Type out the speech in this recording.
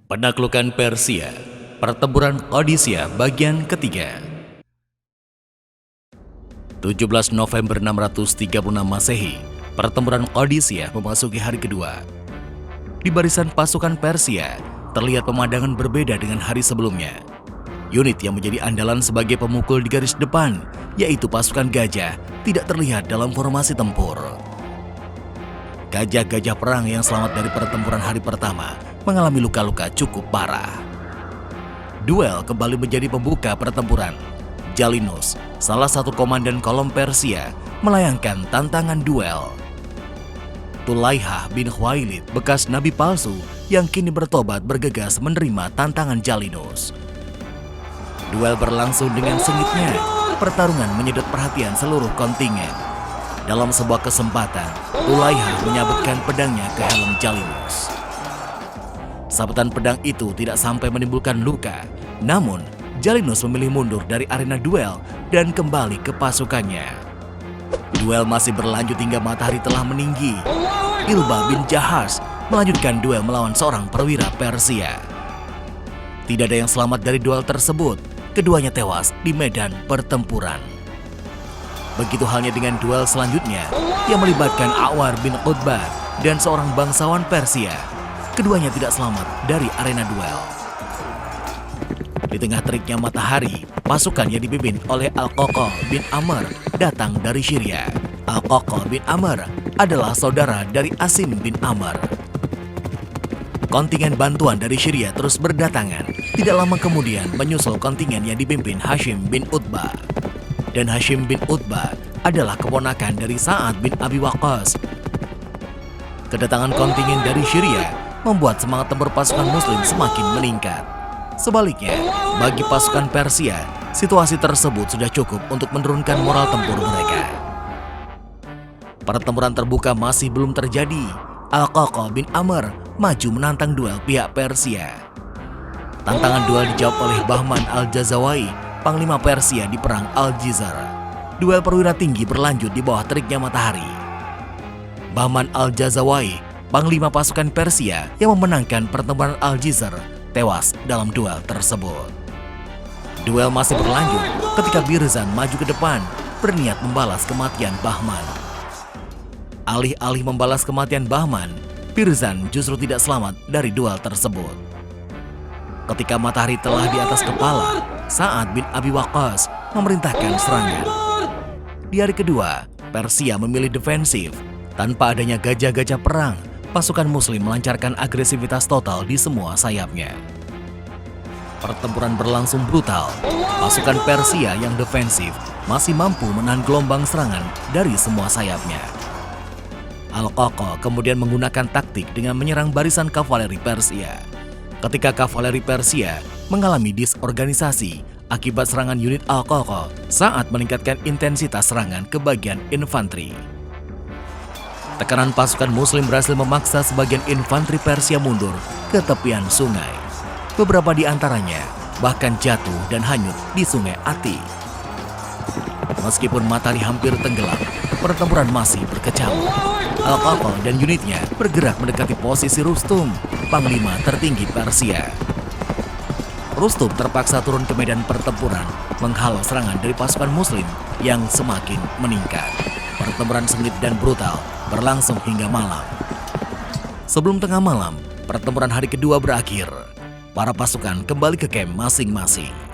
Penaklukan Persia, Pertempuran Qadisiyah bagian ketiga. 17 November 636 Masehi, Pertempuran Qadisiyah memasuki hari kedua. Di barisan pasukan Persia, terlihat pemandangan berbeda dengan hari sebelumnya. Unit yang menjadi andalan sebagai pemukul di garis depan, yaitu pasukan gajah, tidak terlihat dalam formasi tempur. Gajah-gajah perang yang selamat dari pertempuran hari pertama mengalami luka-luka cukup parah. Duel kembali menjadi pembuka pertempuran. Jalinus, salah satu komandan kolom Persia, melayangkan tantangan duel. Tulaihah bin Khuwailid, bekas nabi palsu yang kini bertobat, bergegas menerima tantangan Jalinus. Duel berlangsung dengan sengitnya. Pertarungan menyedot perhatian seluruh kontingen. Dalam sebuah kesempatan, Tulaihah menyabetkan pedangnya ke helm Jalinus. Sabetan pedang itu tidak sampai menimbulkan luka, namun Jalinus memilih mundur dari arena duel dan kembali ke pasukannya. Duel masih berlanjut hingga matahari telah meninggi. Ilba bin Jahaz melanjutkan duel melawan seorang perwira Persia. Tidak ada yang selamat dari duel tersebut. Keduanya tewas di medan pertempuran. Begitu halnya dengan duel selanjutnya yang melibatkan Awar bin Utbah dan seorang bangsawan Persia. Keduanya tidak selamat dari arena duel. Di tengah teriknya matahari, pasukan yang dipimpin oleh Al-Qoqoh bin Amr datang dari Syria. Al-Qoqoh bin Amr adalah saudara dari Asim bin Amr. Kontingen bantuan dari Syria terus berdatangan. Tidak lama kemudian menyusul kontingen yang dipimpin Hashim bin Utbah. Dan Hashim bin Utbah adalah keponakan dari Sa'ad bin Abi Waqqas. Kedatangan kontingen dari Syria membuat semangat tempur pasukan Muslim semakin meningkat. Sebaliknya, bagi pasukan Persia, situasi tersebut sudah cukup untuk menurunkan moral tempur mereka. Pertempuran terbuka masih belum terjadi. Al-Qoqoh bin Amr maju menantang duel pihak Persia. Tantangan duel dijawab oleh Bahman al-Jazawai, panglima Persia di perang Al-Jizar. Duel perwira tinggi berlanjut di bawah teriknya matahari. Bahman al-Jazawai, panglima pasukan Persia yang memenangkan pertempuran Al-Jizar, tewas dalam duel tersebut. Duel masih berlanjut ketika Birzan maju ke depan, berniat membalas kematian Bahman. Alih-alih membalas kematian Bahman, Birzan justru tidak selamat dari duel tersebut. Ketika matahari telah di atas kepala, Sa'ad bin Abi Waqqas memerintahkan serangan. Di hari kedua, Persia memilih defensif. Tanpa adanya gajah-gajah perang, pasukan Muslim melancarkan agresivitas total di semua sayapnya. Pertempuran berlangsung brutal. Pasukan Persia yang defensif masih mampu menahan gelombang serangan dari semua sayapnya. Al-Qoqoh kemudian menggunakan taktik dengan menyerang barisan kavaleri Persia. Ketika kavaleri Persia mengalami disorganisasi akibat serangan unit Al-Qoqoh, saat meningkatkan intensitas serangan ke bagian infanteri. Tekanan pasukan Muslim berhasil memaksa sebagian infanteri Persia mundur ke tepian sungai. Beberapa di antaranya bahkan jatuh dan hanyut di sungai Ati. Meskipun matahari hampir tenggelam, pertempuran masih berkecamuk. Al-Qoqoh dan unitnya bergerak mendekati posisi Rustum, panglima tertinggi Persia. Rustum terpaksa turun ke medan pertempuran, menghalau serangan dari pasukan Muslim yang semakin meningkat. Pertempuran sengit dan brutal berlangsung hingga malam. Sebelum tengah malam, pertempuran hari kedua berakhir. Para pasukan kembali ke kamp masing-masing.